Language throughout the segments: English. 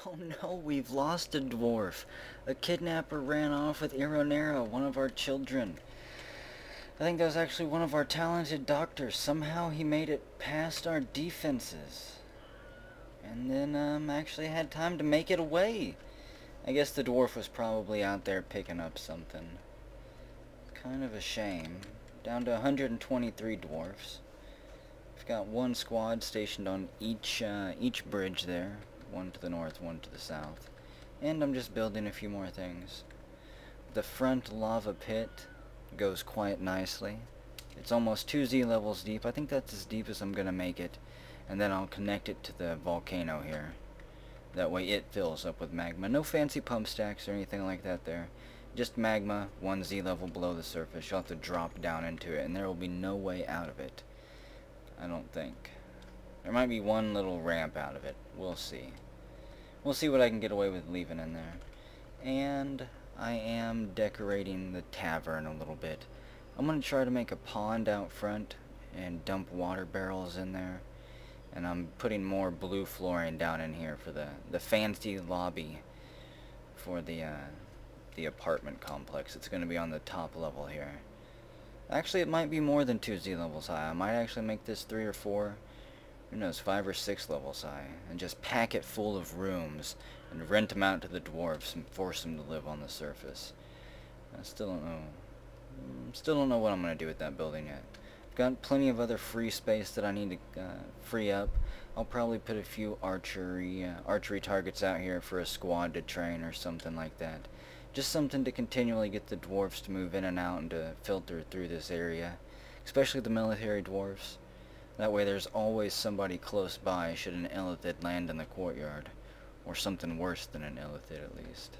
Oh no, we've lost a dwarf. A kidnapper ran off with Ironera, one of our children. I think that was actually one of our talented doctors. Somehow he made it past our defenses. And then, actually had time to make it away. I guess the dwarf was probably out there picking up something. Kind of a shame. Down to 123 dwarfs. We've got one squad stationed on each bridge there. One to the north, one to the south. And I'm just building a few more things. The front lava pit goes quite nicely. It's almost 2 Z levels deep. I think that's as deep as I'm going to make it. And then I'll connect it to the volcano here. That way it fills up with magma. No fancy pump stacks or anything like that there. Just magma, 1 Z level below the surface. You'll have to drop down into it, and there will be no way out of it. I don't think. There might be one little ramp out of it. We'll see. We'll see what I can get away with leaving in there. And I am decorating the tavern a little bit. I'm going to try to make a pond out front and dump water barrels in there. And I'm putting more blue flooring down in here for the fancy lobby for the apartment complex. It's going to be on the top level here. Actually, it might be more than 2 Z levels high. I might actually make this 3 or 4, who knows, 5 or 6 levels high, and just pack it full of rooms and rent them out to the dwarves and force them to live on the surface. I still don't know. Still don't know what I'm going to do with that building yet. I've got plenty of other free space that I need to free up. I'll probably put a few archery targets out here for a squad to train or something like that. Just something to continually get the dwarves to move in and out and to filter through this area. Especially the military dwarves. That way there's always somebody close by should an illithid land in the courtyard. Or something worse than an illithid at least.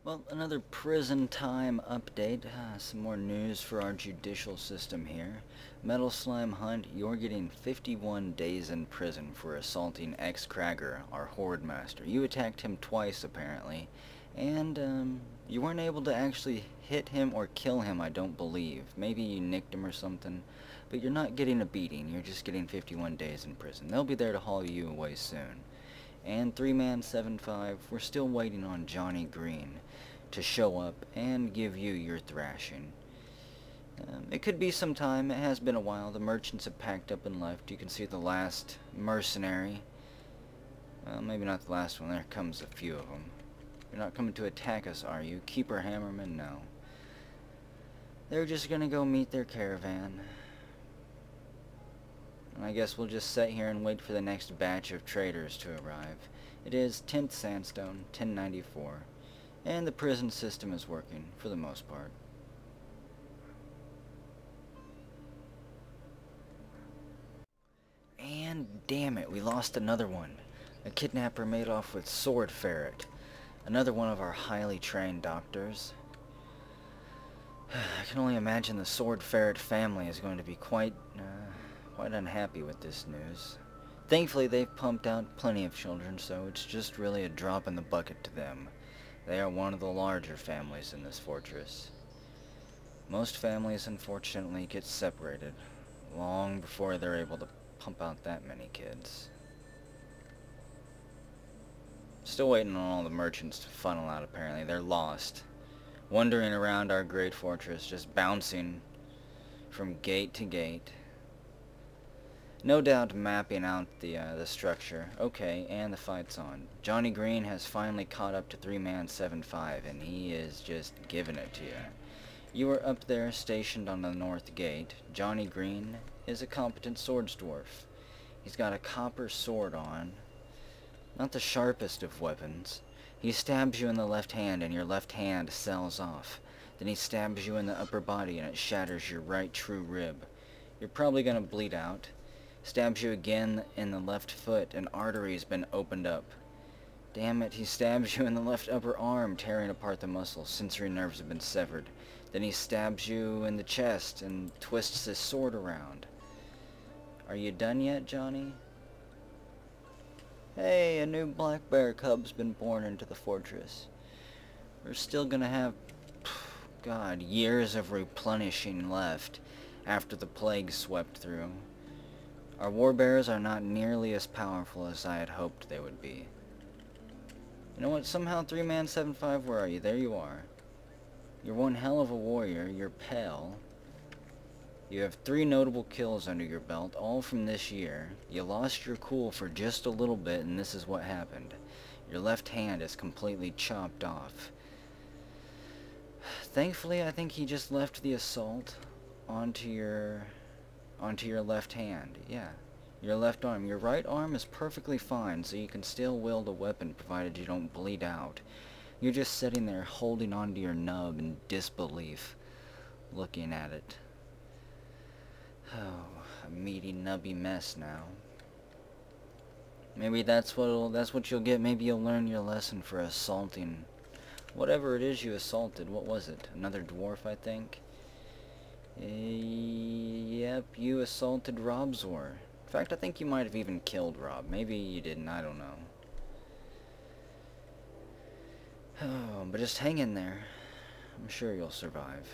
Well, another prison time update. Some more news for our judicial system here. Metal Slime Hunt, you're getting 51 days in prison for assaulting X-Cragger, our Horde Master. You attacked him twice, apparently. And, you weren't able to actually hit him or kill him, I don't believe. Maybe you nicked him or something. But you're not getting a beating, you're just getting 51 days in prison. They'll be there to haul you away soon. And 3-man 7-5, we're still waiting on Johnny Green to show up and give you your thrashing. It could be some time. It has been a while. The merchants have packed up and left. You can see the last mercenary. Well, maybe not the last one. There comes a few of them. You're not coming to attack us, are you? Keeper Hammerman? No. They're just gonna go meet their caravan. And I guess we'll just sit here and wait for the next batch of traders to arrive. It is 10th Sandstone, 1094. And the prison system is working, for the most part. And damn it, we lost another one. A kidnapper made off with Sword Ferret. Another one of our highly trained doctors. I can only imagine the Sword Ferret family is going to be quite unhappy with this news. Thankfully, they've pumped out plenty of children, so it's just really a drop in the bucket to them. They are one of the larger families in this fortress. Most families, unfortunately, get separated long before they're able to pump out that many kids. Still waiting on all the merchants to funnel out, apparently. They're lost. Wandering around our great fortress, just bouncing from gate to gate. No doubt mapping out the structure. Okay, and the fight's on. Johnny Green has finally caught up to 3-man 7-5, and he is just giving it to you. You are up there stationed on the north gate. Johnny Green is a competent swords dwarf. He's got a copper sword on. Not the sharpest of weapons. He stabs you in the left hand, and your left hand sells off. Then he stabs you in the upper body, and it shatters your right true rib. You're probably gonna bleed out. Stabs you again in the left foot, an artery's been opened up. Damn it, he stabs you in the left upper arm, tearing apart the muscle. Sensory nerves have been severed. Then he stabs you in the chest and twists his sword around. Are you done yet, Johnny? Hey, a new black bear cub's been born into the fortress. We're still gonna have, God, years of replenishing left after the plague swept through. Our warbearers are not nearly as powerful as I had hoped they would be. You know what? Somehow 3-man 7-5, where are you? There you are. You're one hell of a warrior. You're pale. You have 3 notable kills under your belt, all from this year. You lost your cool for just a little bit, and this is what happened. Your left hand is completely chopped off. Thankfully, I think he just left the assault onto your left hand. Yeah, your left arm. Your right arm is perfectly fine, so you can still wield a weapon provided you don't bleed out. You're just sitting there holding onto your nub in disbelief, looking at it. Oh, a meaty, nubby mess now. Maybe that's what you'll get. Maybe you'll learn your lesson for assaulting whatever it is you assaulted. What was it? Another dwarf, I think? Yep, you assaulted Robzor. In fact, I think you might have even killed Rob. Maybe you didn't, I don't know. Oh, but just hang in there. I'm sure you'll survive.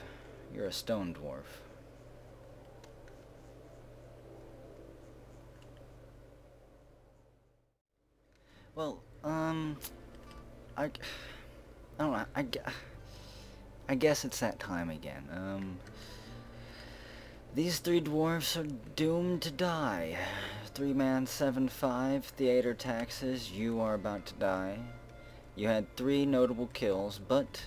You're a stone dwarf. Well, I don't know, I guess it's that time again. These 3 dwarfs are doomed to die. 3-man 7-5, theater taxes, you are about to die. You had 3 notable kills, but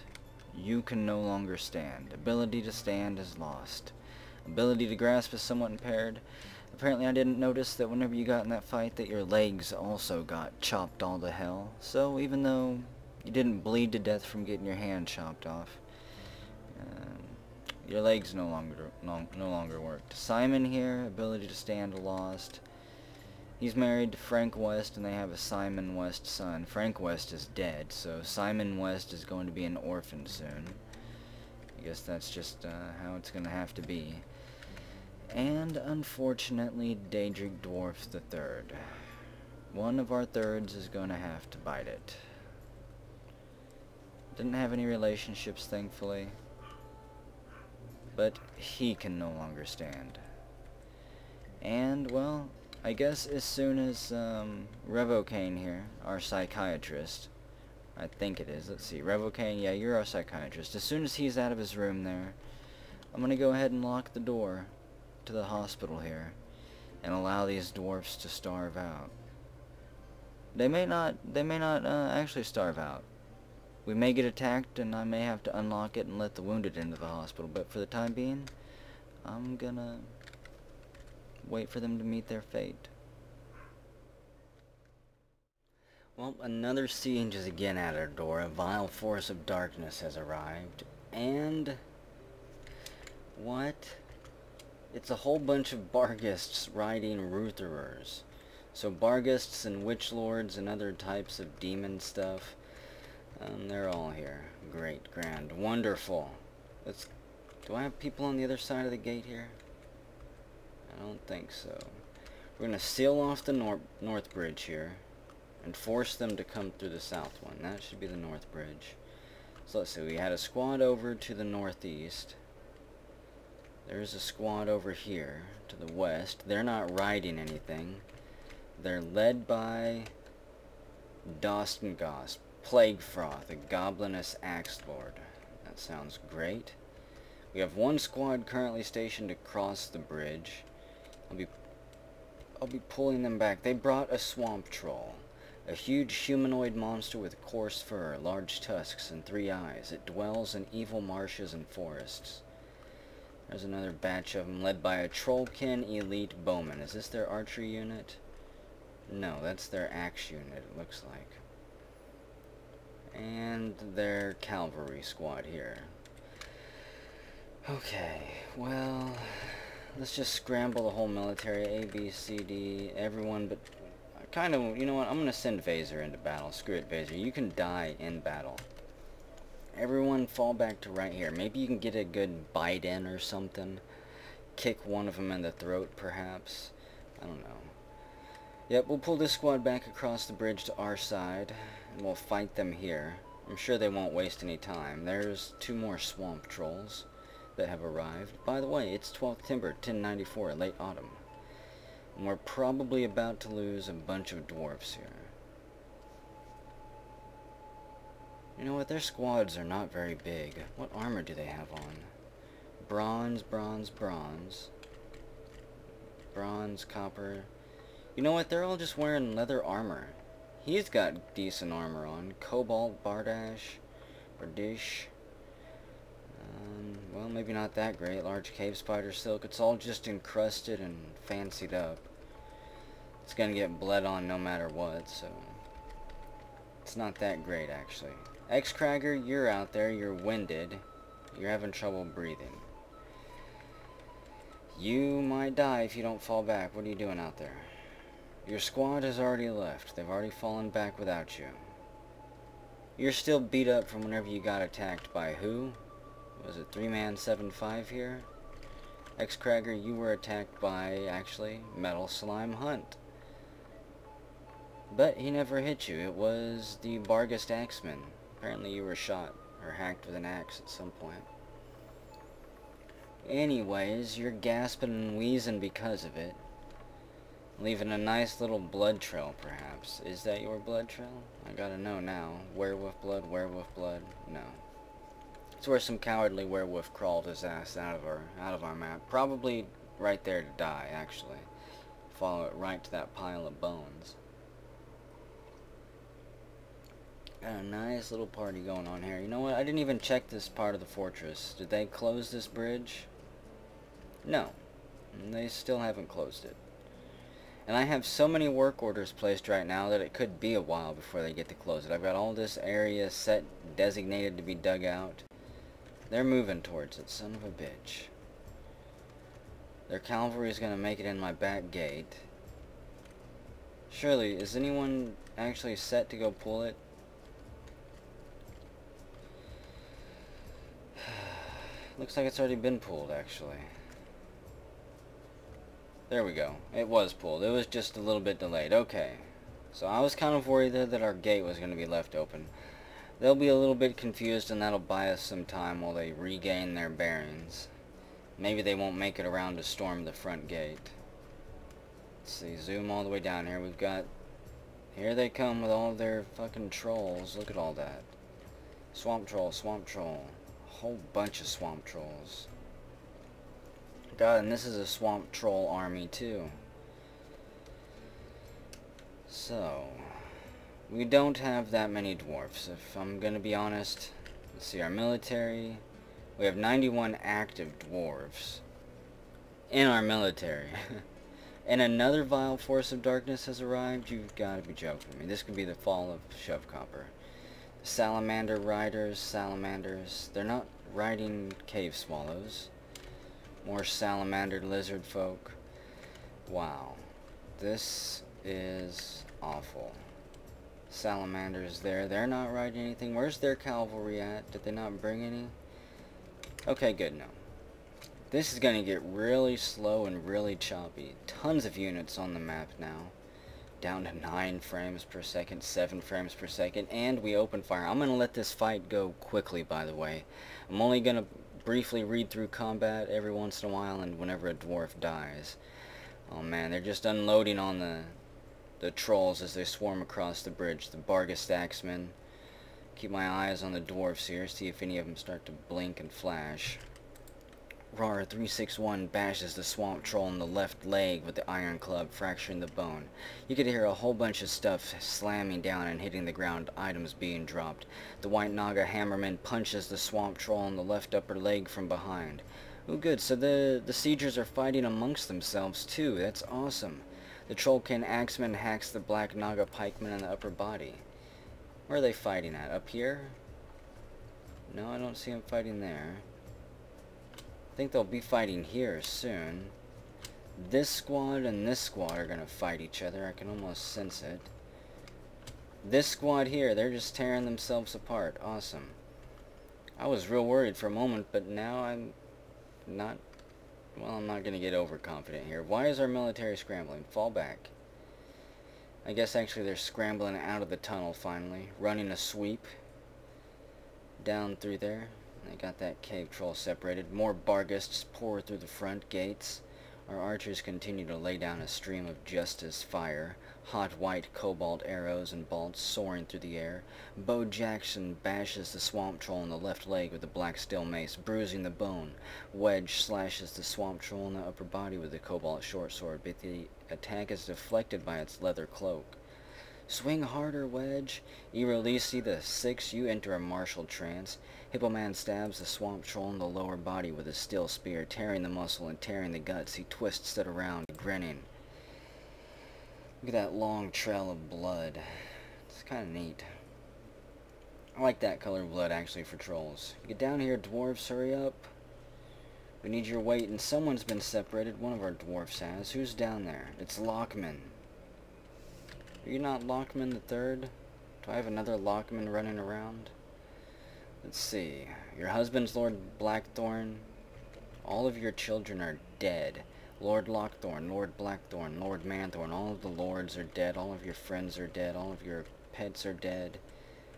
you can no longer stand. Ability to stand is lost. Ability to grasp is somewhat impaired. Apparently I didn't notice that whenever you got in that fight that your legs also got chopped all to hell. So even though you didn't bleed to death from getting your hand chopped off, your legs no longer worked. Simon here, ability to stand lost. He's married to Frank West, and they have a Simon West son. Frank West is dead, so Simon West is going to be an orphan soon. I guess that's just how it's going to have to be. And unfortunately, Daedric Dwarf III. One of our thirds is going to have to bite it. Didn't have any relationships, thankfully. But he can no longer stand. And, well, I guess as soon as Revocane here, our psychiatrist, I think it is, let's see, Revocane, yeah, you're our psychiatrist. As soon as he's out of his room there, I'm going to go ahead and lock the door to the hospital here and allow these dwarfs to starve out. They may not actually starve out. We may get attacked and I may have to unlock it and let the wounded into the hospital, but for the time being, I'm gonna wait for them to meet their fate. Well, another siege is again at our door. A vile force of darkness has arrived, and what? It's a whole bunch of Barghists riding Rutherers. So Barghists and Witch Lords and other types of demon stuff, they're all here. Great, grand, wonderful. Do I have people on the other side of the gate here? I don't think so. We're going to seal off the north bridge here and force them to come through the south one. That should be the north bridge. So let's see, we had a squad over to the northeast. There's a squad over here to the west. They're not riding anything. They're led by Dostengosp, Plague Froth, a goblinous axe lord. That sounds great. We have one squad currently stationed across the bridge. I'll be pulling them back. They brought a swamp troll, a huge humanoid monster with coarse fur, large tusks, and 3 eyes. It dwells in evil marshes and forests. There's another batch of them led by a Trollkin elite bowman. Is this their archery unit? No, that's their axe unit, it looks like. And their cavalry squad here. Okay, well, let's just scramble the whole military. A, B, C, D, everyone, but kind of, you know what, I'm going to send Vaser into battle. Screw it, Vaser. You can die in battle. Everyone fall back to right here. Maybe you can get a good bite in or something. Kick one of them in the throat, perhaps. I don't know. Yep, we'll pull this squad back across the bridge to our side, and we'll fight them here. I'm sure they won't waste any time. There's 2 more swamp trolls that have arrived. By the way, it's 12th Timber, 1094, late autumn. And we're probably about to lose a bunch of dwarfs here. You know what? Their squads are not very big. What armor do they have on? Bronze, bronze, bronze. Bronze, copper. You know what? They're all just wearing leather armor. He's got decent armor on. Cobalt, Bardash, Bardish. Well, maybe not that great. Large cave spider silk. It's all just encrusted and fancied up. It's gonna get bled on no matter what, so it's not that great, actually. X-Cragger, you're out there. You're winded. You're having trouble breathing. You might die if you don't fall back. What are you doing out there? Your squad has already left. They've already fallen back without you. You're still beat up from whenever you got attacked by who? Was it 3-man 7-5 here? X-Cragger, you were attacked by, actually, Metal Slime Hunt. But he never hit you. It was the Bargest Axeman. Apparently you were shot or hacked with an axe at some point. Anyways, you're gasping and wheezing because of it. Leaving a nice little blood trail, perhaps. Is that your blood trail? I gotta know now. Werewolf blood, no. It's where some cowardly werewolf crawled his ass out of our map. Probably right there to die, actually. Follow it right to that pile of bones. Got a nice little party going on here. You know what? I didn't even check this part of the fortress. Did they close this bridge? No. They still haven't closed it. And I have so many work orders placed right now that it could be a while before they get to close it. I've got all this area set, designated to be dug out. They're moving towards it, son of a bitch. Their cavalry is going to make it in my back gate. Surely, is anyone actually set to go pull it? Looks like it's already been pulled, actually. There we go. It was pulled. It was just a little bit delayed. Okay. So I was kind of worried there that our gate was going to be left open. They'll be a little bit confused, and that'll buy us some time while they regain their bearings. Maybe they won't make it around to storm the front gate. Let's see. Zoom all the way down here. We've got... Here they come with all their fucking trolls. Look at all that. Swamp troll, swamp troll. Whole bunch of swamp trolls. God, and this is a swamp troll army too. So, we don't have that many dwarfs, if I'm gonna be honest. Let's see, our military. We have 91 active dwarves in our military. And another vile force of darkness has arrived? You've got to be joking me. This could be the fall of Shovecopper. Salamander riders, salamanders. They're not riding cave swallows. More salamander lizard folk. Wow. This is awful. Salamanders there. They're not riding anything. Where's their cavalry at? Did they not bring any? Okay, good. No. This is going to get really slow and really choppy. Tons of units on the map now. Down to 9 frames per second, 7 frames per second, and we open fire. I'm going to let this fight go quickly, by the way. I'm only going to briefly read through combat every once in a while and whenever a dwarf dies. Oh man, they're just unloading on the trolls as they swarm across the bridge. The Bargest Axemen. Keep my eyes on the dwarfs here, see if any of them start to blink and flash. Rar 361 bashes the swamp troll in the left leg with the iron club, fracturing the bone. You could hear a whole bunch of stuff slamming down and hitting the ground, items being dropped. The white Naga hammerman punches the swamp troll in the left upper leg from behind. Oh good, so the siegers are fighting amongst themselves too. That's awesome. The Trollkin Axeman hacks the black Naga pikeman in the upper body. Where are they fighting at? Up here? No, I don't see them fighting there. I think they'll be fighting here soon. This squad and this squad are going to fight each other. I can almost sense it. This squad here, they're just tearing themselves apart. Awesome. I was real worried for a moment, but now I'm not... Well, I'm not going to get overconfident here. Why is our military scrambling? Fall back. I guess actually they're scrambling out of the tunnel finally. Running a sweep down through there. They got that cave troll separated. More Bargists pour through the front gates. Our archers continue to lay down a stream of justice fire, hot white cobalt arrows and bolts soaring through the air. Bo Jackson bashes the swamp troll in the left leg with the black steel mace, bruising the bone. Wedge slashes the swamp troll in the upper body with the cobalt short sword, but the attack is deflected by its leather cloak. Swing harder, Wedge. Irolisi the sixth, you enter a martial trance. Hippoman stabs the swamp troll in the lower body with his steel spear, tearing the muscle and tearing the guts. He twists it around, grinning. Look at that long trail of blood. It's kind of neat. I like that color of blood, actually, for trolls. Get down here, dwarves, hurry up. We need your weight, and someone's been separated. One of our dwarfs has. Who's down there? It's Lockman. Are you not Lockman the Third? Do I have another Lockman running around? Let's see. Your husband's Lord Blackthorn. All of your children are dead. Lord Lockthorn, Lord Blackthorn, Lord Manthorn. All of the lords are dead. All of your friends are dead. All of your pets are dead.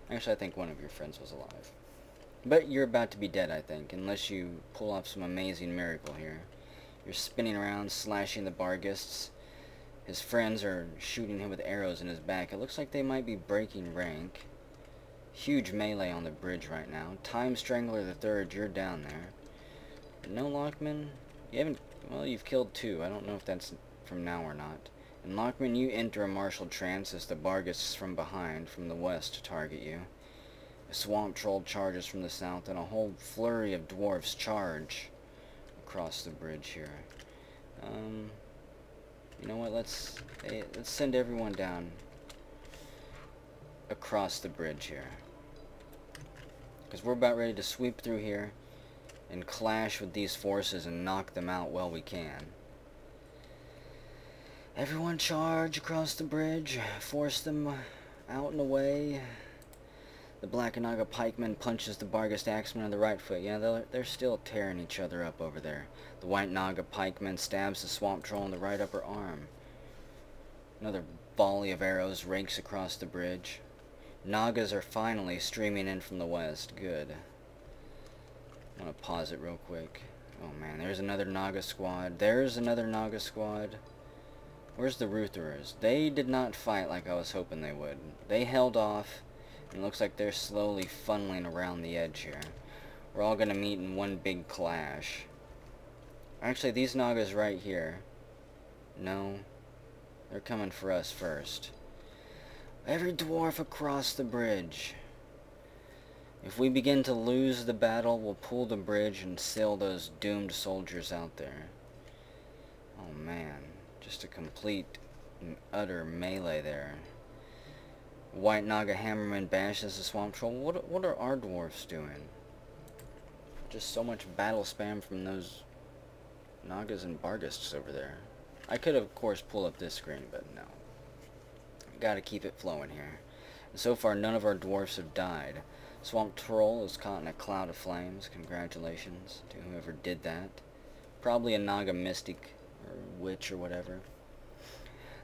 Actually, I think one of your friends was alive. But you're about to be dead, I think, unless you pull off some amazing miracle here. You're spinning around, slashing the Bargists. His friends are shooting him with arrows in his back. It looks like they might be breaking rank. Huge melee on the bridge right now. Time Strangler the Third, you're down there. No Lockman? You haven't... Well, you've killed two. I don't know if that's from now or not. And Lockman, you enter a martial trance as the Bargists from behind, from the west, target you. A swamp troll charges from the south, and a whole flurry of dwarves charge across the bridge here. You know what? Let's send everyone down across the bridge here, because we're about ready to sweep through here and clash with these forces and knock them out while we can. Everyone charge across the bridge, force them out and away. The Black Naga pikeman punches the Bargist axeman on the right foot. Yeah, they're still tearing each other up over there. The White Naga pikeman stabs the swamp troll in the right upper arm. Another volley of arrows rakes across the bridge. Nagas are finally streaming in from the west. Good. I'm gonna pause it real quick. Oh man, there's another Naga squad. There's another Naga squad. Where's the Rutherers? They did not fight like I was hoping they would. They held off. It looks like they're slowly funneling around the edge here. We're all gonna meet in one big clash. Actually, these Nagas right here. No. They're coming for us first. Every dwarf across the bridge. If we begin to lose the battle, we'll pull the bridge and sail those doomed soldiers out there. Oh man. Just a complete and utter melee there. White Naga Hammerman bashes the swamp troll. What are our dwarfs doing? Just so much battle spam from those Nagas and Bargists over there. I could of course pull up this screen, but no. Gotta keep it flowing here. And so far none of our dwarfs have died. Swamp Troll is caught in a cloud of flames. Congratulations to whoever did that. Probably a Naga Mystic or Witch or whatever.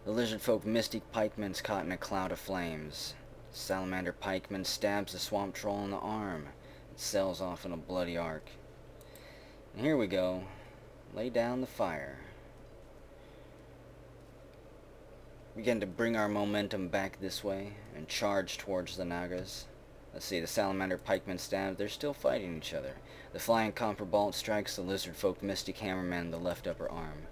The Lizardfolk Mystic Pikeman's caught in a cloud of flames. Salamander Pikeman stabs the Swamp Troll in the arm. It sails off in a bloody arc. And here we go. Lay down the fire. Begin to bring our momentum back this way and charge towards the Nagas. Let's see, the Salamander Pikeman stabs. They're still fighting each other. The Flying Copper Bolt strikes the Lizardfolk Mystic Hammerman in the left upper arm.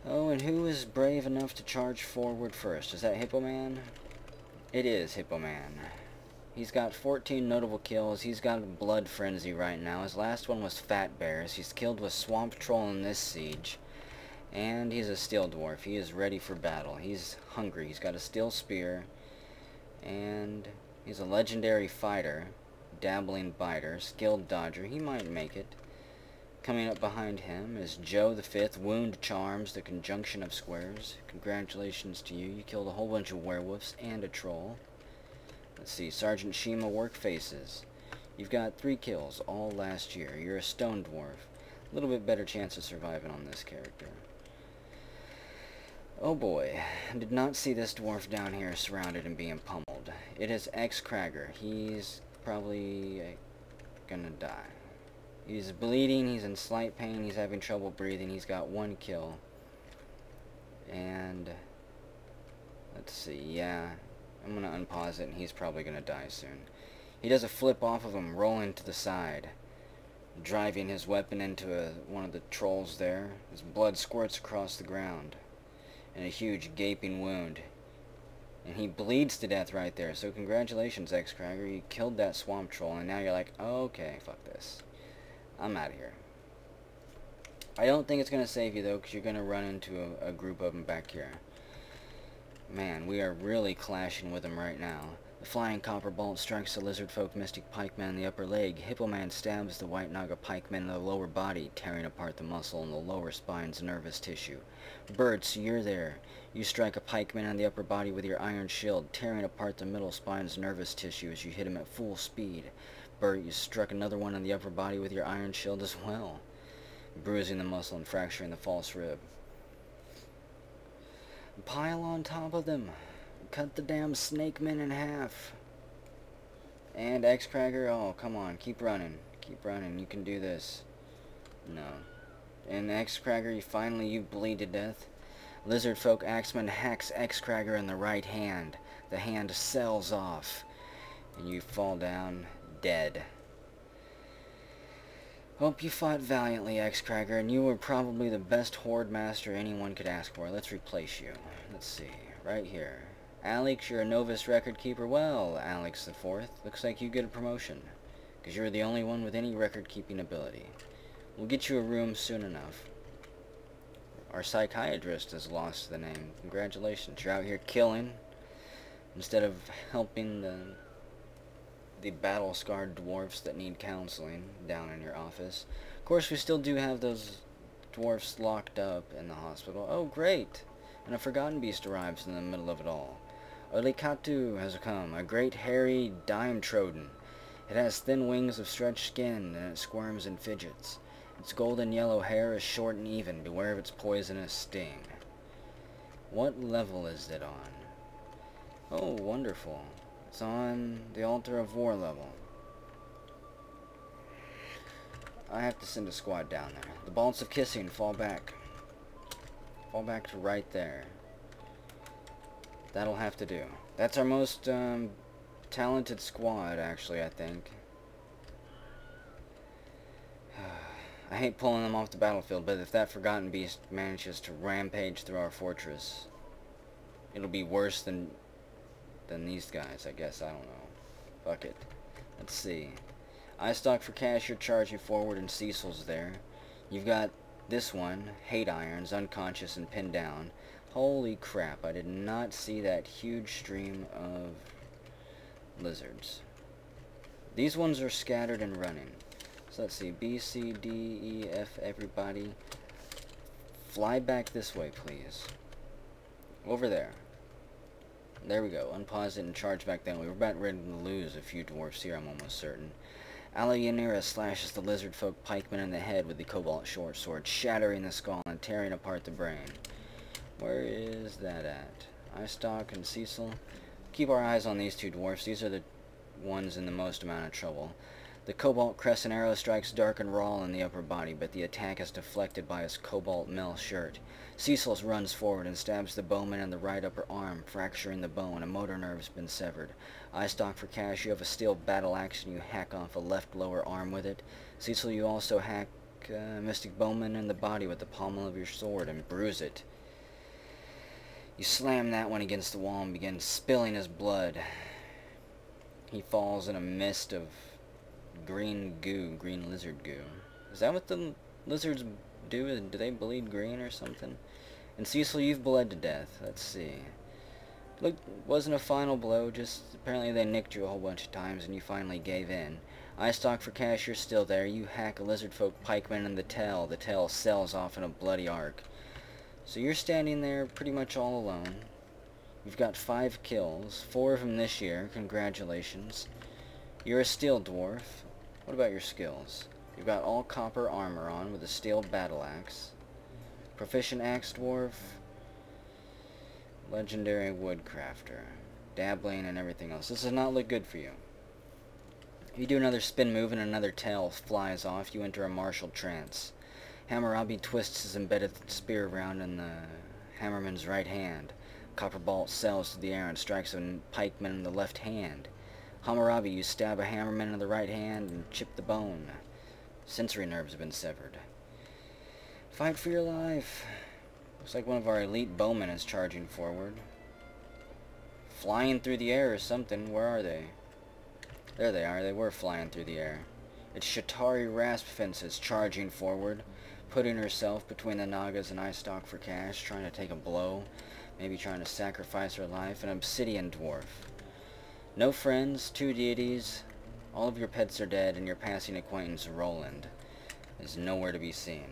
Oh, and who is brave enough to charge forward first? Is that Hippoman? It is Hippoman. He's got 14 notable kills. He's got a blood frenzy right now. His last one was Fat Bears. He's killed with Swamp Troll in this siege. And he's a steel dwarf. He is ready for battle. He's hungry. He's got a steel spear. And he's a legendary fighter. Dabbling biter. Skilled dodger. He might make it. Coming up behind him is Joe the Fifth, Wound Charms, the Conjunction of Squares. Congratulations to you. You killed a whole bunch of werewolves and a troll. Let's see, Sergeant Shima Work Faces. You've got 3 kills, all last year. You're a stone dwarf. A little bit better chance of surviving on this character. Oh boy, I did not see this dwarf down here surrounded and being pummeled. It is X Kragger. He's probably gonna die. He's bleeding, he's in slight pain, he's having trouble breathing, he's got 1 kill. And let's see, yeah, I'm gonna unpause it and he's probably gonna die soon. He does a flip off of him, rolling to the side, driving his weapon into one of the trolls there. His blood squirts across the ground, and a huge gaping wound. And he bleeds to death right there. So congratulations, X-Cragger, you killed that swamp troll, and now you're like, okay, fuck this. I'm out of here. I don't think it's going to save you, though, because you're going to run into a group of them back here. Man, we are really clashing with them right now. The flying copper bolt strikes the lizard folk mystic pikeman in the upper leg. Hippoman stabs the white naga pikeman in the lower body, tearing apart the muscle in the lower spine's nervous tissue. Birds, you're there. You strike a pikeman in the upper body with your iron shield, tearing apart the middle spine's nervous tissue as you hit him at full speed. Bert, you struck another one in the upper body with your iron shield as well, bruising the muscle and fracturing the false rib. Pile on top of them. Cut the damn snake men in half. And X-Cragger, oh, come on, keep running. Keep running, you can do this. No. And X-Cragger, you bleed to death. Lizard folk axeman hacks X-Cragger in the right hand. The hand sells off, and you fall down dead. Hope you fought valiantly, X-Cragger, and you were probably the best horde master anyone could ask for. Let's replace you. Let's see, right here. Alex, you're a novice record keeper. Well, Alex the Fourth, looks like you get a promotion, because you're the only one with any record-keeping ability. We'll get you a room soon enough. Our psychiatrist has lost the name. Congratulations, you're out here killing, instead of helping the battle-scarred dwarfs that need counseling down in your office. Of course, we still do have those dwarfs locked up in the hospital. Oh, great! And a forgotten beast arrives in the middle of it all. Olikatu has come, a great hairy dime-troden. It has thin wings of stretched skin, and it squirms and fidgets. Its golden yellow hair is short and even. Beware of its poisonous sting. What level is it on? Oh, wonderful. It's on the Altar of War level. I have to send a squad down there. The bolts of kissing fall back. Fall back to right there. That'll have to do. That's our most talented squad, actually, I think. I hate pulling them off the battlefield, but if that forgotten beast manages to rampage through our fortress, it'll be worse than these guys, I guess. I don't know. Fuck it. Let's see. I stock for cash, you're charging forward, and Cecil's there. You've got this one, Hate Irons, unconscious and pinned down. Holy crap, I did not see that huge stream of lizards. These ones are scattered and running. So let's see, B, C, D, E, F, everybody. Fly back this way, please. Over there. There we go. Unpause it and charge back that way. We're about ready to lose a few dwarfs here, I'm almost certain. Alayanira slashes the lizard folk pikeman in the head with the cobalt short sword, shattering the skull and tearing apart the brain. Where is that at? Istock and Cecil. Keep our eyes on these two dwarfs. These are the ones in the most amount of trouble. The cobalt crescent arrow strikes dark and raw in the upper body, but the attack is deflected by his cobalt mel shirt. Cecil runs forward and stabs the bowman in the right upper arm, fracturing the bone. A motor nerve's been severed. I stock for cash. You have a steel battle axe and you hack off a left lower arm with it. Cecil, you also hack Mystic Bowman in the body with the pommel of your sword and bruise it. You slam that one against the wall and begin spilling his blood. He falls in a mist of green goo, green lizard goo. Is that what the lizards do? Do they bleed green or something? And Cecil, you've bled to death. Let's see. Look, wasn't a final blow, just apparently they nicked you a whole bunch of times and you finally gave in. I stock for cash, you're still there. You hack a lizard folk pikeman in the tail. The tail sells off in a bloody arc. So you're standing there pretty much all alone. You've got 5 kills, 4 of them this year. Congratulations. You're a steel dwarf. What about your skills? You've got all copper armor on with a steel battle axe. Proficient axe dwarf. Legendary woodcrafter. Dabbling and everything else. This does not look good for you. If you do another spin move and another tail flies off, you enter a martial trance. Hammurabi twists his embedded spear around in the hammerman's right hand. Copper bolt sails through the air and strikes a pikeman in the left hand. Hammurabi, you stab a hammerman in the right hand and chip the bone. Sensory nerves have been severed. Fight for your life. Looks like one of our elite bowmen is charging forward. Flying through the air or something. Where are they? There they are. They were flying through the air. It's Shatari Raspfences charging forward, putting herself between the Nagas and I Stalk for Cash, trying to take a blow, maybe trying to sacrifice her life. An obsidian dwarf. No friends, 2 deities, all of your pets are dead, and your passing acquaintance, Roland, is nowhere to be seen.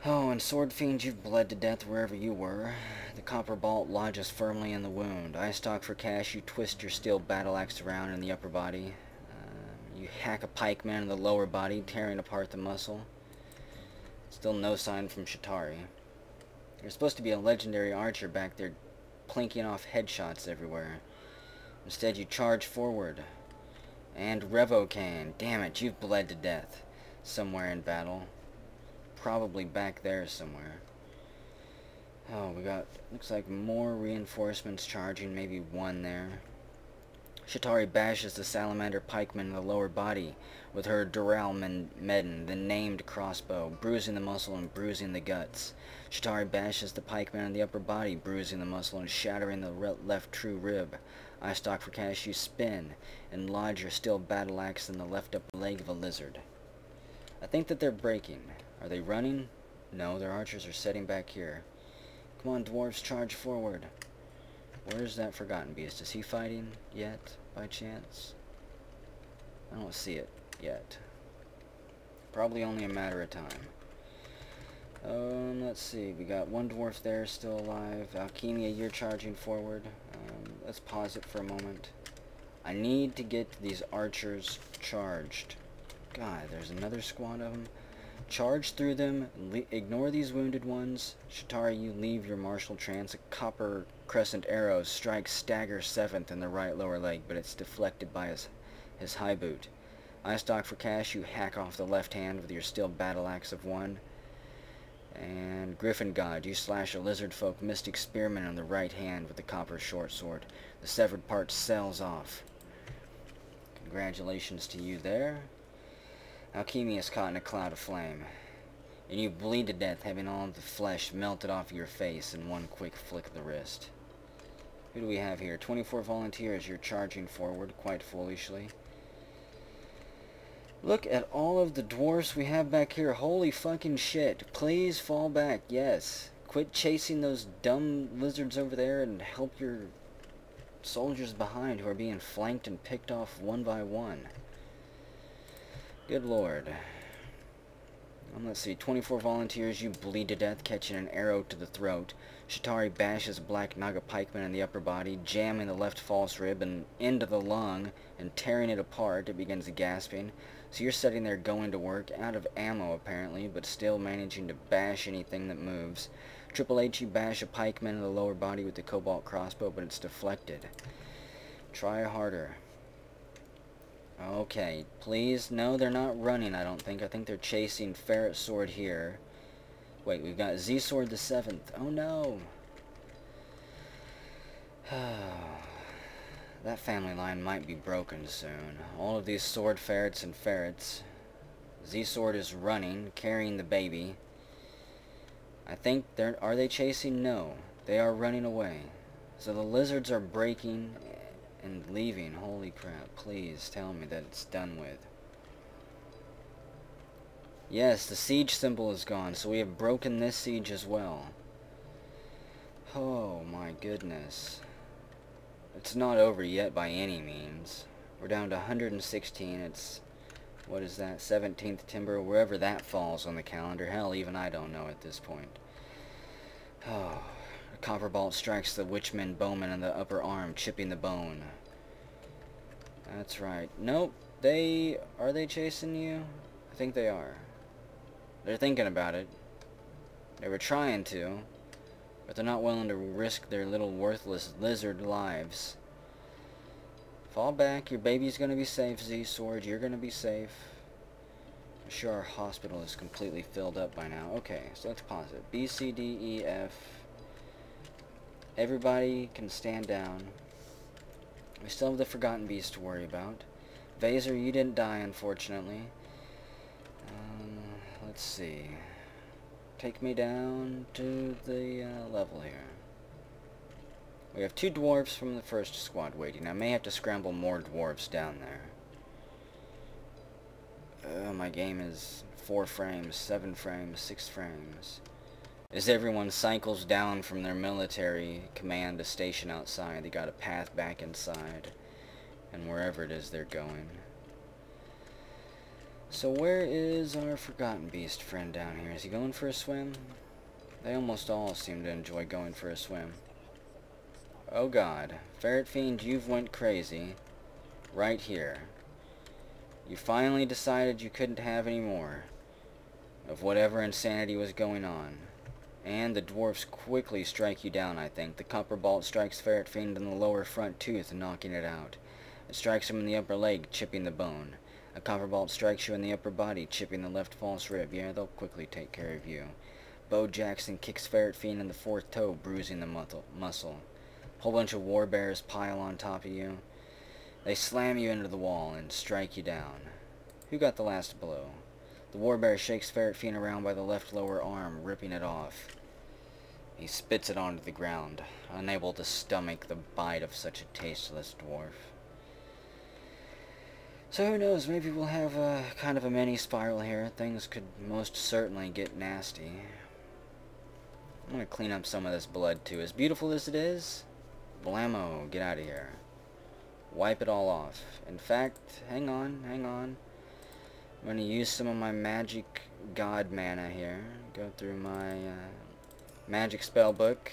Oh, and sword fiends, you've bled to death wherever you were. The copper bolt lodges firmly in the wound. I Stalk for Cash, you twist your steel battle axe around in the upper body. You hack a pikeman in the lower body, tearing apart the muscle. Still no sign from Shatari. There's supposed to be a legendary archer back there plinking off headshots everywhere. Instead, you charge forward. And Revocan. Damn it, you've bled to death. Somewhere in battle. Probably back there somewhere. Oh, we got, looks like more reinforcements charging. Maybe 1 there. Shatari bashes the salamander pikeman in the lower body with her Dural Medin, the named crossbow, bruising the muscle and bruising the guts. Shatari bashes the pikeman in the upper body, bruising the muscle and shattering the left true rib. I Stalk for Cash, you spin and lodge your steel battle axe in the left upper leg of a lizard. I think that they're breaking. Are they running? No, their archers are setting back here. Come on, dwarves, charge forward. Where's that Forgotten Beast? Is he fighting yet, by chance? I don't see it yet. Probably only a matter of time. Let's see. We got 1 dwarf there, still alive. Alchemia, you're charging forward. Let's pause it for a moment. I need to get these archers charged. God, there's another squad of them. Charge through them. Ignore these wounded ones. Shatari, you leave your martial trance. A copper crescent arrow strikes Stagger 7th in the right lower leg, but it's deflected by his high boot. I Stalk for Cash, you hack off the left hand with your steel battle axe of 1. And Griffin God, you slash a lizard folk mystic spearman on the right hand with the copper short sword. The severed part sails off. Congratulations to you there. Alchemia is caught in a cloud of flame, and you bleed to death, having all of the flesh melted off your face in 1 quick flick of the wrist. Who do we have here? 24 volunteers. You're charging forward quite foolishly. Look at all of the dwarfs we have back here. Holy fucking shit. Please fall back. Yes. Quit chasing those dumb lizards over there and help your soldiers behind who are being flanked and picked off 1 by 1. Good lord. Let's see. 24 volunteers. You bleed to death, catching an arrow to the throat. Shatari bashes Black Naga pikeman in the upper body, jamming the left false rib and into the lung and tearing it apart. It begins gasping. So you're sitting there going to work, out of ammo apparently, but still managing to bash anything that moves. Triple H, you bash a pikeman in the lower body with the cobalt crossbow, but it's deflected. Try harder. Okay, please. No, they're not running, I don't think. I think they're chasing Ferret Sword here. Wait, we've got Z-Sword the 7th. Oh no! That family line might be broken soon. All of these sword ferrets and ferrets. Z-Sword is running, carrying the baby. I think are they chasing? No. They are running away. So the lizards are breaking and leaving. Holy crap. Please tell me that it's done with. Yes, the siege symbol is gone, so we have broken this siege as well. Oh my goodness. It's not over yet by any means. We're down to 116. It's, what is that, 17th Timber, wherever that falls on the calendar. Hell, even I don't know at this point. Oh, a copper bolt strikes the Witchman bowman in the upper arm, chipping the bone. That's right. Nope. Are they chasing you? I think they are. They're thinking about it. They were trying to, but they're not willing to risk their little worthless lizard lives Fall back. Your baby's gonna be safe, Z-Sword. You're gonna be safe. I'm sure our hospital is completely filled up by now. Okay, so let's pause it. B, C, D, E, F. Everybody can stand down. We still have the Forgotten Beast to worry about. Vaser, you didn't die, unfortunately. Let's see. Take me down to the level here. We have 2 dwarves from the first squad waiting. I may have to scramble more dwarves down there. My game is 4 frames, 7 frames, 6 frames. As everyone cycles down from their military command to station outside, they got a path back inside, and wherever it is they're going. So where is our Forgotten Beast friend down here? Is he going for a swim? They almost all seem to enjoy going for a swim. Oh god. Ferret Fiend, you've went crazy. Right here. You finally decided you couldn't have any more of whatever insanity was going on. And the dwarfs quickly strike you down, I think. The copper bolt strikes Ferret Fiend in the lower front tooth, knocking it out. It strikes him in the upper leg, chipping the bone. A copper bolt strikes you in the upper body, chipping the left false rib. Yeah, they'll quickly take care of you. Bo Jackson kicks Ferret Fiend in the 4th toe, bruising the muscle. A whole bunch of war bears pile on top of you. They slam you into the wall and strike you down. Who got the last blow? The war bear shakes Ferret Fiend around by the left lower arm, ripping it off. He spits it onto the ground, unable to stomach the bite of such a tasteless dwarf. So who knows, maybe we'll have a kind of a mini spiral here. Things could most certainly get nasty. I'm gonna clean up some of this blood too. As beautiful as it is, blammo, get out of here. Wipe it all off. In fact, hang on. I'm gonna use some of my magic god mana here. Go through my magic spell book,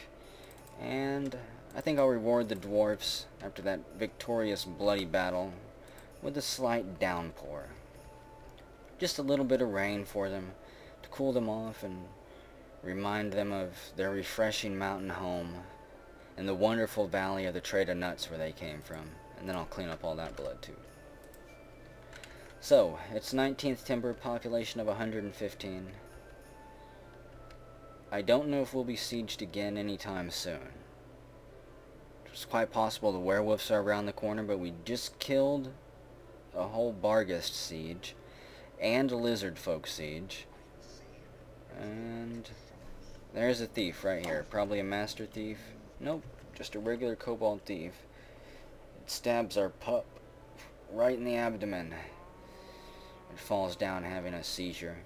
and I think I'll reward the dwarfs after that victorious bloody battle with a slight downpour. Just a little bit of rain for them to cool them off and remind them of their refreshing mountain home and the wonderful valley of the Trade of Nuts where they came from. And then I'll clean up all that blood too. So, it's 19th Timber, population of 115. I don't know if we'll be sieged again anytime soon. It's quite possible the werewolves are around the corner, but we just killed a whole Barghest siege and a lizard folk siege. And there's a thief right here. Probably a master thief. Nope, just a regular kobold thief. It stabs our pup right in the abdomen. It falls down having a seizure.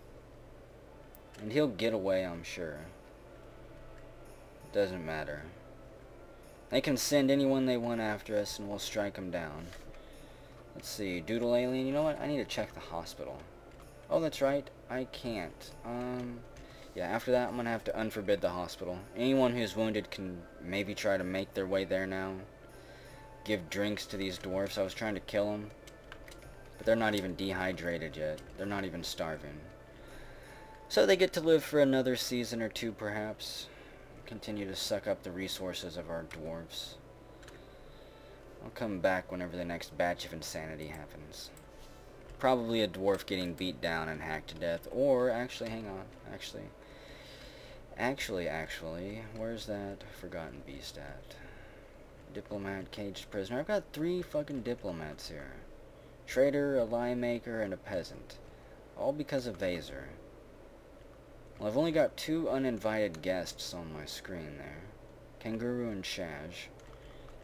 And he'll get away, I'm sure. Doesn't matter. They can send anyone they want after us and we'll strike them down. Let's see, Doodle Alien, you know what? I need to check the hospital. Oh, that's right, I can't. Yeah, after that I'm gonna have to unforbid the hospital. Anyone who's wounded can maybe try to make their way there now. Give drinks to these dwarfs. I was trying to kill them, but they're not even dehydrated yet. They're not even starving. So they get to live for another season or two, perhaps. Continue to suck up the resources of our dwarves. I'll come back whenever the next batch of insanity happens. Probably a dwarf getting beat down and hacked to death, or actually, hang on, actually, where's that Forgotten Beast at? Diplomat, caged prisoner. I've got 3 fucking diplomats here. Trader, a lie maker, and a peasant. All because of Vaser. Well, I've only got 2 uninvited guests on my screen there. Kangaroo and Shaj.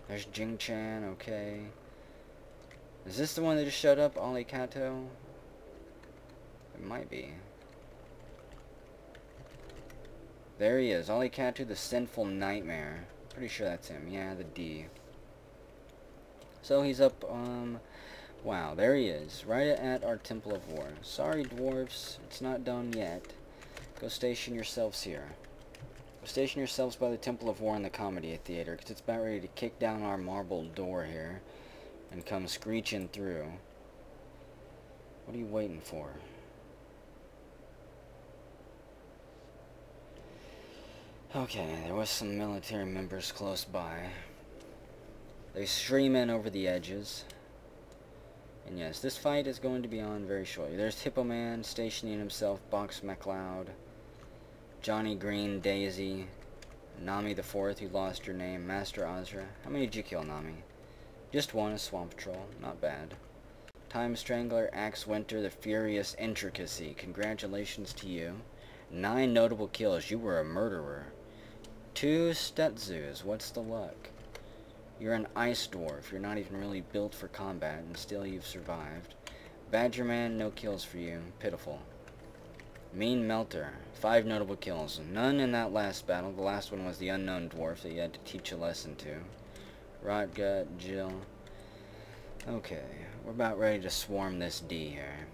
There's Jing-chan, okay. Is this the one that just showed up, Ali Kato? It might be. There he is, Ali Kato, the Sinful Nightmare. Pretty sure that's him, yeah, the D. So he's up, wow, there he is, right at our Temple of War. Sorry, dwarves, it's not done yet. Go station yourselves here. Go station yourselves by the Temple of War in the Comedy Theater, because it's about ready to kick down our marble door here and come screeching through. What are you waiting for? Okay, there was some military members close by. They stream in over the edges. And yes, this fight is going to be on very shortly. There's Hippo Man stationing himself, Box McCloud, Johnny Green, Daisy, Nami the Fourth, you lost your name, Master Azra. How many did you kill, Nami? Just one, a swamp troll. Not bad. Time Strangler, Axe Winter, the Furious Intricacy. Congratulations to you. 9 notable kills. You were a murderer. 2 Stetzus. What's the luck? You're an ice dwarf. You're not even really built for combat, and still you've survived. Badger Man, no kills for you. Pitiful. Mean Melter. 5 notable kills. None in that last battle. The last one was the unknown dwarf that you had to teach a lesson to. Rotgut, Jill. Okay, we're about ready to swarm this D here.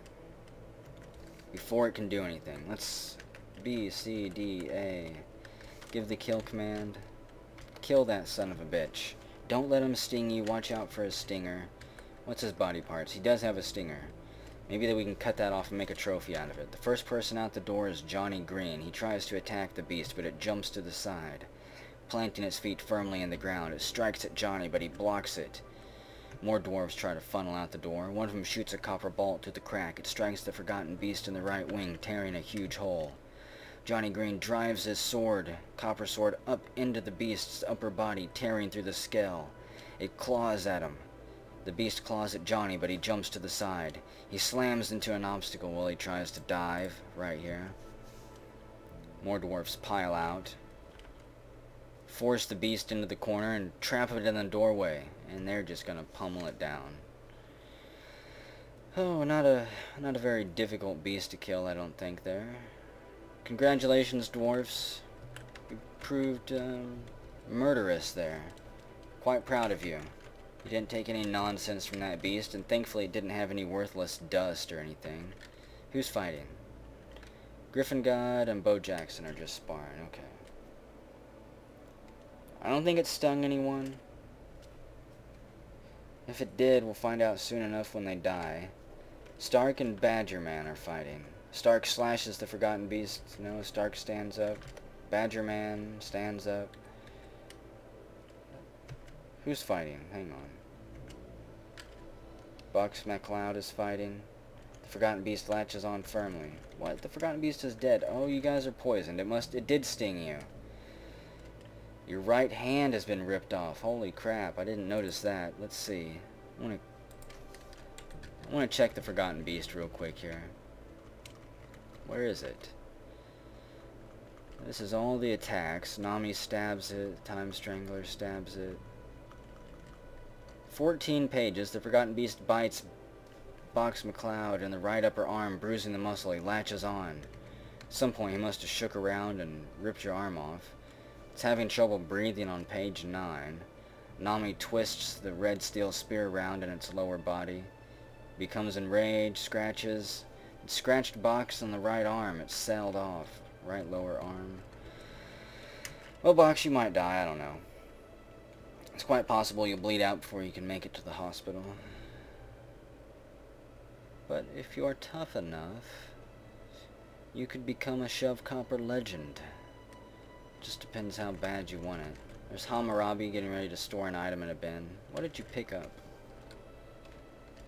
Before it can do anything. Let's B, C, D, A. Give the kill command. Kill that son of a bitch. Don't let him sting you. Watch out for his stinger. What's his body parts? He does have a stinger. Maybe that we can cut that off and make a trophy out of it. The first person out the door is Johnny Green. He tries to attack the beast, but it jumps to the side. Planting its feet firmly in the ground, it strikes at Johnny, but he blocks it. More dwarves try to funnel out the door. One of them shoots a copper bolt through the crack. It strikes the forgotten beast in the right wing, tearing a huge hole. Johnny Green drives his sword, copper sword, up into the beast's upper body, tearing through the skull. It claws at him. The beast claws at Johnny, but he jumps to the side. He slams into an obstacle while he tries to dive, right here. More dwarfs pile out. Force the beast into the corner and trap it in the doorway, and they're just gonna pummel it down. Oh, not a very difficult beast to kill, I don't think, there. Congratulations, dwarfs. You proved murderous there. Quite proud of you. You didn't take any nonsense from that beast, and thankfully it didn't have any worthless dust or anything. Who's fighting? Griffin God and Bo Jackson are just sparring. Okay. I don't think it stung anyone. If it did, we'll find out soon enough when they die. Stark and Badger Man are fighting. Stark slashes the Forgotten Beast. No, Stark stands up. Badger Man stands up. Who's fighting? Hang on. Box McCloud is fighting. The Forgotten Beast latches on firmly. What? The Forgotten Beast is dead. Oh, you guys are poisoned. It did sting you. Your right hand has been ripped off. Holy crap, I didn't notice that. Let's see. I want to check the Forgotten Beast real quick here. Where is it? This is all the attacks. Nami stabs it. Time Strangler stabs it. 14 pages. The Forgotten Beast bites Box McCloud in the right upper arm, bruising the muscle. He latches on. At some point he must have shook around and ripped your arm off. It's having trouble breathing on page 9. Nami twists the red steel spear around in its lower body. Becomes enraged, scratches. It scratched Box on the right arm. It's sailed off. Right lower arm. Well, Box, you might die. I don't know. It's quite possible you'll bleed out before you can make it to the hospital. But if you're tough enough, you could become a Shovecopper legend. Just depends how bad you want it. There's Hammurabi getting ready to store an item in a bin. What did you pick up?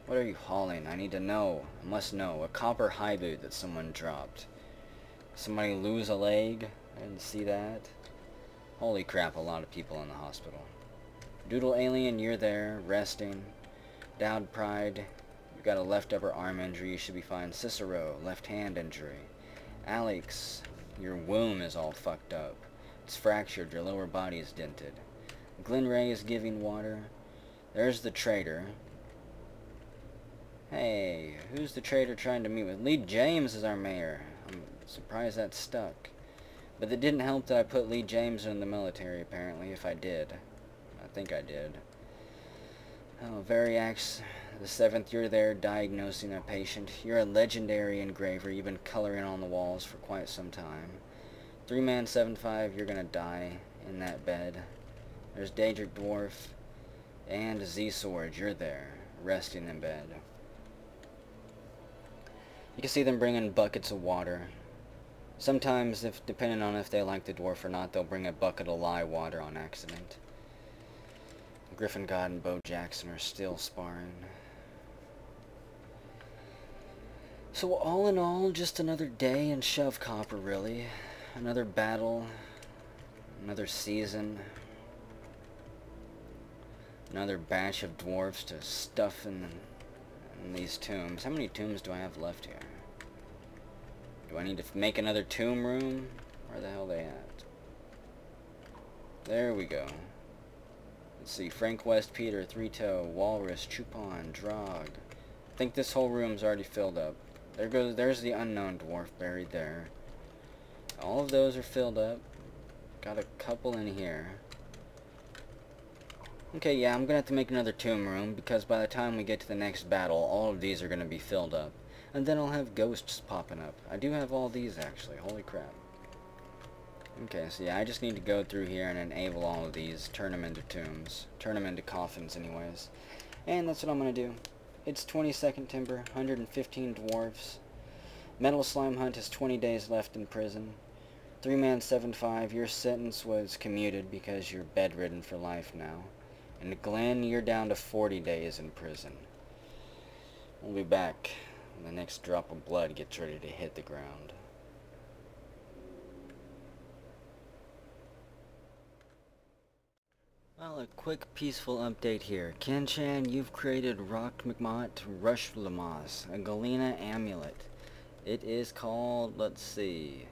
What are you hauling? I need to know. I must know. A copper high boot that someone dropped. Somebody lose a leg? I didn't see that. Holy crap, a lot of people in the hospital. Doodle Alien, you're there, resting. Dowd Pride, you've got a left upper arm injury, you should be fine. Cicero, left hand injury. Alex, your womb is all fucked up. It's fractured, your lower body is dented. Glen Ray is giving water. There's the traitor. Hey, who's the traitor trying to meet with? Lee James is our mayor. I'm surprised that stuck. But it didn't help that I put Lee James in the military, apparently, if I did. I think I did. Oh, Variax, the 7th, you're there diagnosing a patient. You're a legendary engraver. You've been coloring on the walls for quite some time. 3-man 7-5, you're gonna die in that bed. There's Daedric Dwarf and Z-Sword, you're there, resting in bed. You can see them bringing buckets of water. Sometimes, depending on if they like the dwarf or not, they'll bring a bucket of lye water on accident. Griffin God and Bo Jackson are still sparring. So all in all, just another day in Shovecopper, really. Another battle, another season, another batch of dwarves to stuff in these tombs. How many tombs do I have left here? Do I need to make another tomb room? Where the hell are they at? There we go. Let's see, Frank West, Peter, Three Toe, Walrus, Chupon, Drog. I think this whole room's already filled up. There's the unknown dwarf buried there. All of those are filled up. Got a couple in here. Okay, yeah, I'm gonna have to make another tomb room, because by the time we get to the next battle, all of these are gonna be filled up. And then I'll have ghosts popping up. I do have all these, actually. Holy crap. Okay, so yeah, I just need to go through here and enable all of these, turn them into tombs. Turn them into coffins, anyways. And that's what I'm gonna do. It's 22nd Timber, 115 dwarves. Metal Slime Hunt has 20 days left in prison. 3-man 7-5, your sentence was commuted because you're bedridden for life now. And Glenn, you're down to 40 days in prison. We'll be back when the next drop of blood gets ready to hit the ground. Well, a quick peaceful update here. Ken-chan, you've created Rock McMott Rushlamas, a Galena amulet. It is called, let's see,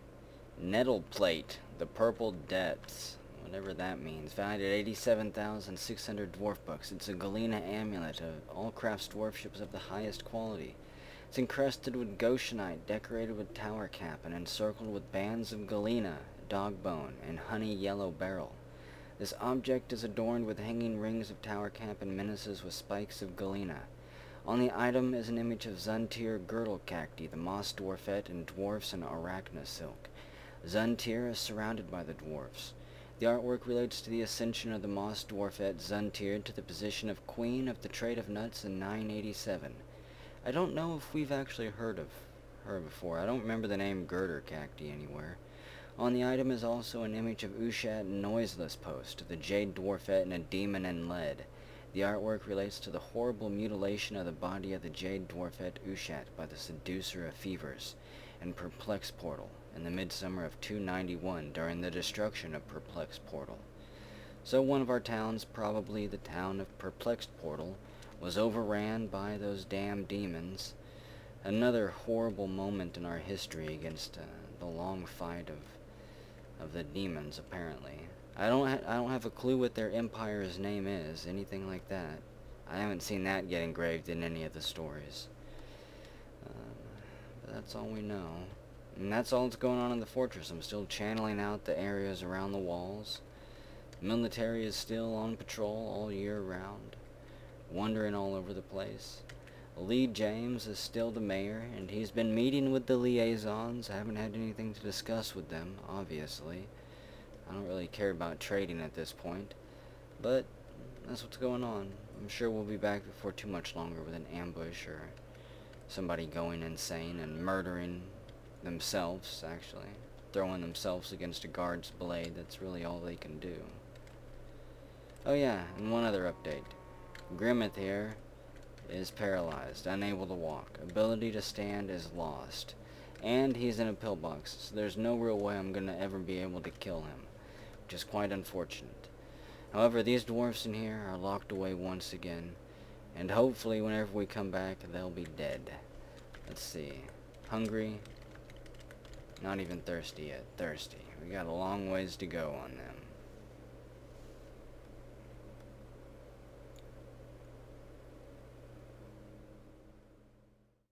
Nettle Plate, the Purple Depths, whatever that means. Valued at 87,600 dwarf bucks. It's a Galena amulet of all crafts dwarfships of the highest quality. It's encrusted with goshenite, decorated with tower cap, and encircled with bands of galena, dog bone, and honey yellow beryl. This object is adorned with hanging rings of tower cap and menaces with spikes of galena. On the item is an image of Zuntir girdle cacti, the moss dwarfette, and dwarfs in arachna silk. Zuntir is surrounded by the dwarfs. The artwork relates to the ascension of the moss dwarfette Zuntir to the position of queen of the trade of nuts in 987. I don't know if we've actually heard of her before. I don't remember the name Girder cacti anywhere. On the item is also an image of Ushat Noiseless Post, the jade dwarfette, and a demon in lead. The artwork relates to the horrible mutilation of the body of the jade dwarfette Ushat by the seducer of fevers and Perplex Portal in the midsummer of 291 during the destruction of Perplex Portal. So one of our towns, probably the town of Perplexed Portal, was overran by those damn demons. Another horrible moment in our history against the long fight of the demons, apparently. I don't have a clue what their empire's name is, anything like that. I haven't seen that get engraved in any of the stories. But that's all we know. And that's all that's going on in the fortress. I'm still channeling out the areas around the walls. The military is still on patrol all year round, wandering all over the place. Lee James is still the mayor, and he's been meeting with the liaisons. I haven't had anything to discuss with them, obviously. I don't really care about trading at this point, but that's what's going on. I'm sure we'll be back before too much longer with an ambush or somebody going insane and murdering themselves, actually. Throwing themselves against a guard's blade. That's really all they can do. Oh yeah, and one other update. Grimmeth here is paralyzed, unable to walk. Ability to stand is lost. And he's in a pillbox, so there's no real way I'm going to ever be able to kill him, which is quite unfortunate. However, these dwarfs in here are locked away once again, and hopefully whenever we come back, they'll be dead. Let's see. Hungry? Not even thirsty yet. Thirsty. We got a long ways to go on them.